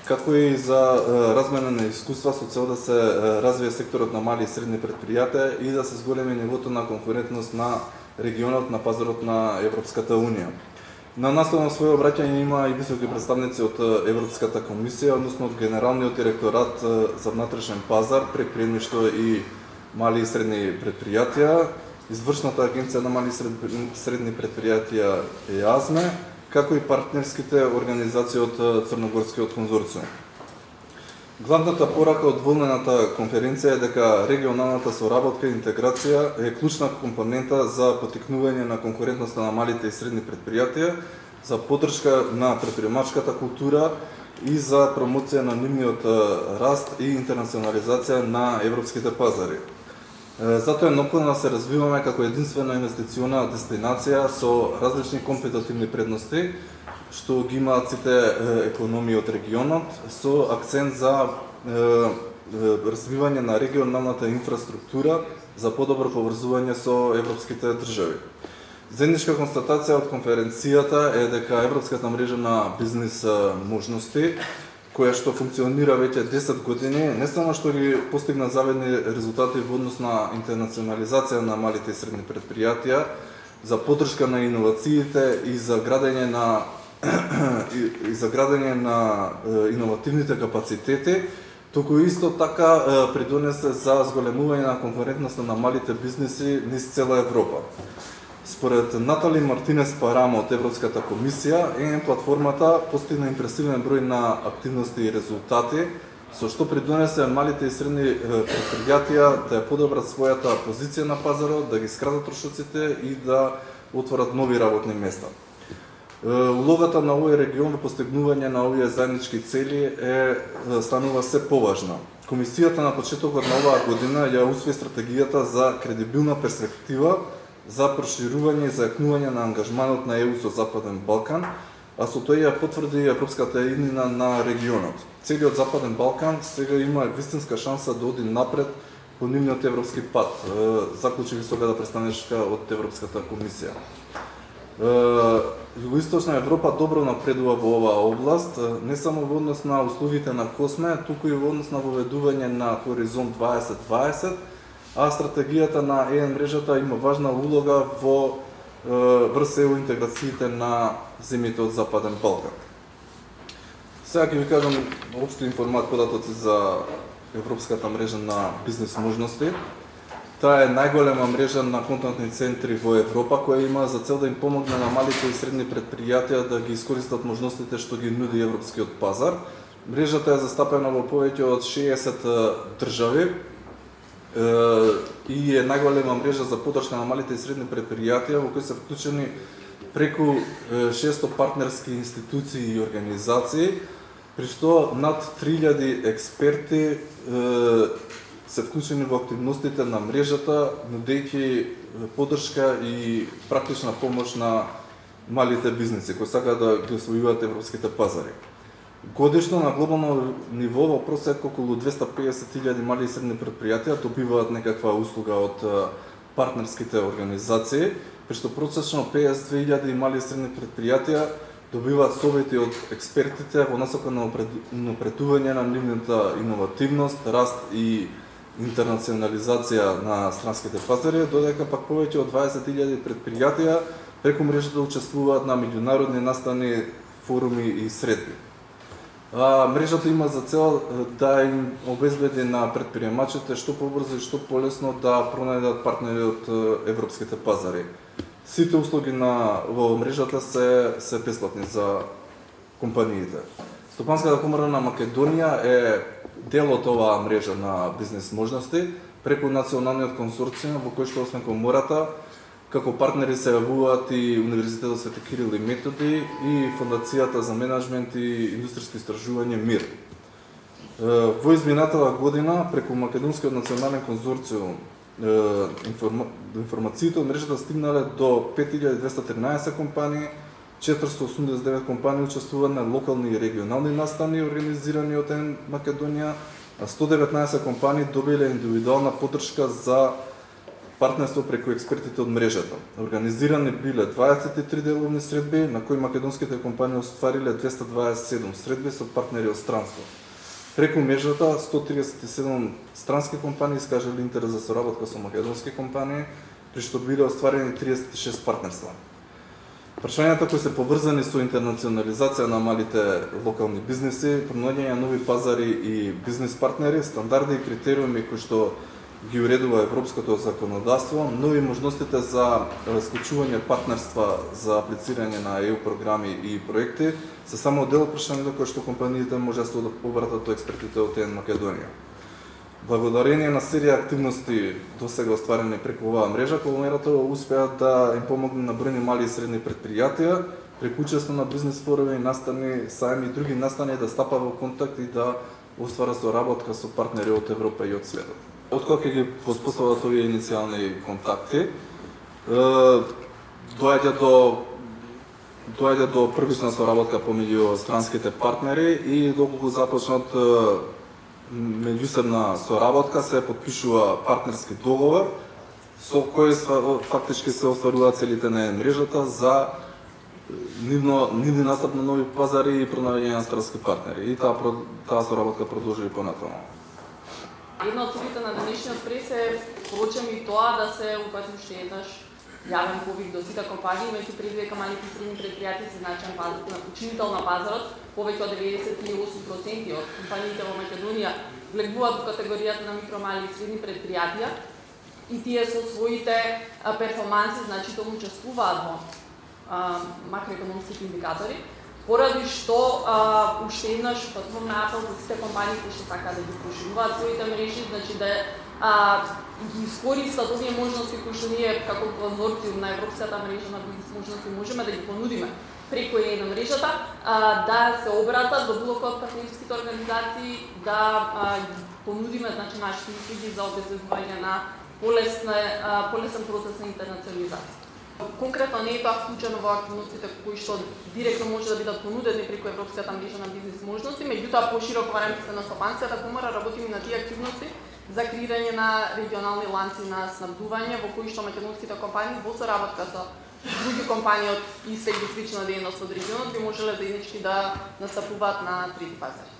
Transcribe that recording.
како и за размена на искуства со цел да се развие секторот на мали и средни предпријатија и да се зголеми нивото на конкурентност на регионот на пазарот на Европската Унија. На наслов на своје обраќање има и високи представници од Европската комисија, односно од Генералниот директорат за внатрешен пазар, предприемништво и мали и средни предпријатија, Извршната агенција на мали и средни предпријатија ЕАЗМЕ, како и партнерските организации од Црногорскиот конзорциум. Главната порака од волнената конференција е дека регионалната соработка и интеграција е клучна компонента за поттикнување на конкурентноста на малите и средни предпријатија, за поддршка на предприемачката култура и за промоција на нивниот раст и интернационализација на европските пазари. Затоа е необходно да се развиваме како единствена инвестициона дестинација со различни компетитивни предности, што ги имаат сите економии од регионот, со акцент за развивање на регионалната инфраструктура за подобро поврзување со европските држави. Заедничка констатација од конференцијата е дека Европската мрежа на бизнес можности, која што функционира веќе 10 години, не само што ги постигна завидни резултати во однос на интернационализација на малите и средни предпријатија, за поддршка на иновациите и за градење на иновативните капацитети, туку исто така придонесе за зголемување на конкурентноста на малите бизнеси низ цела Европа. Според Натали Мартинес Парамо од Европската комисија, ЕН платформата постигна импресивен број на активности и резултати, со што придонесе малите и средни предпријатија да ја подобрат својата позиција на пазарот, да ги скратат трошоците и да отворат нови работни места. Улогата на овој регион во постигнување на овие заеднички цели станува се поважна. Комисијата на почетокот на оваа година ја усвои стратегијата за кредибилна перспектива за проширување и зајакнување на ангажманот на ЕУ со Западен Балкан, а со тоа ја потврди европската иднина на регионот. Целиот Западен Балкан сега има вистинска шанса да оди напред по нивниот европски пат, заклучи високата представничка од Европската комисија. Југоисточна Европа добро напредува во оваа област, не само во однос на услугите на Косме, туку и во однос на воведување на Хоризонт 2020, а стратегијата на ЕН мрежата има важна улога во врз ЕУ интеграциите на земјите од Западен Балкан. Сега ќе ви кажам општи податоци за Европската мрежа на бизнес можности. Таа е најголема мрежа на контактни центри во Европа, која има за цел да им помогне на малите и средни предпријатија да ги искористат можностите што ги нуди европскиот пазар. Мрежата е застапена во повеќе од 60 држави и е најголема мрежа за поддршка на малите и средни предпријатија во кои се вклучени преку 600 партнерски институции и организации, при што над 3000 експерти се вклучени во активностите на мрежата, нудејќи поддршка и практична помош на малите бизнеси кои сакаат да ги освојуваат европските пазари. Годишно на глобално ниво во просек околу 250.000 мали и средни предпријатија добиваат некаква услуга од партнерските организации, при што просечно 52.000 мали и средни предпријатија добиваат совети од експертите во насока на напредување на нивната иновативност, раст и интернационализација на странските пазари, додека пак повеќе од 20.000 предпријатија преку мрежата учествуваат на меѓународни настани, форуми и средби. Мрежата има за цел да им обезбеди на предприемачите што побрзо и што полесно да пронајдат партнери од европските пазари. Сите услуги во мрежата се бесплатни за компаниите. Стопанската комора на Македонија е дел од оваа мрежа на бизнес можности преку националниот консорциум во кој што освен комората, како партнери се јавуваат и Универзитетот Свети Кирил и Методи и Фондацијата за менаџмент и индустријско истражување МИР. Во изминатава година преку Македонскиот национален конзорциум информациите од мрежата стигнале до 5213 компании, 489 компании учествуваат на локални и регионални настани организирани од ЕН Македонија, а 119 компании добиле индивидуална поддршка за партнерство преку експертите од мрежата. Организирани биле 23 деловни средби, на кои македонските компании оствариле 227 средби со партнери од странство. Преку мрежата 137 странски компании искажале интерес за соработка со македонски компании, при што биле остварени 36 партнерства. Прашањата кои се поврзани со интернационализација на малите локални бизнеси, пронаѓање на нови пазари и бизнес партнери, стандарди и критериуми кои што ги уредува европското законодавство, нови можностите за склучување партнерства за аплицирање на EU програми и проекти се само дел од прашањата кои што компаниите може да се обратат до експертите од ТН Македонија. Благодарение на серија активности досега остварени преку оваа мрежа, Колонерата успеа да им помогне на бројни мали и средни предпријатија, преку учество на бизнес форуми, настани, сајми и други настани да стапа во контакт и да оствара соработка со партнери од Европа и од светот. Откога ги воспостават овие иницијални контакти, доаѓа до првична соработка помеѓу странските партнери и доколку започнат меѓусебна соработка се потпишува партнерски договор со кој фактички се остваруваат целите на мрежата за нивни настап на нови пазари и пронаѓање на странски партнери. И таа соработка продолжи и понатаму. Една од целите на денешниот прес е, впрочем, и тоа да се упати уште еднаш јавен повик до сите компании, имајќи предвид дека малите и средни предпријатија се значаен учинител на пазарот. Повеќе од 98% од компаниите во Македонија влегуваат во категоријата на микро, мали и средни предпријатија и тие со своите перформанси значително учествуваат во макроекономските индикатори, поради што уште еднаш потврдувам апел за сите компании кои што сакаат да ги прошируваат своите мрежи, значи да ги искористат овие можности кои што ние како конзорциум на Европската мрежа на бизнес можности можеме да ги понудиме преку на мрежата, да се обратат до било кој од партнерските организации, да понудиме значи нашите услуги за обезбедување на полесен процес на интернационализација. Конкретно не е тоа вклучено во активностите кои што директно може да бидат понудени преку Европската мрежа на бизнес можности, меѓутоа пошироко во рамките на Стопанската комора работиме на тие активности за креирање на регионални ланци на снабдување во кои што македонските компании во соработка со други компании од иста или слична дејност од регионот би можеле заеднички да настапуваат на трети пазари.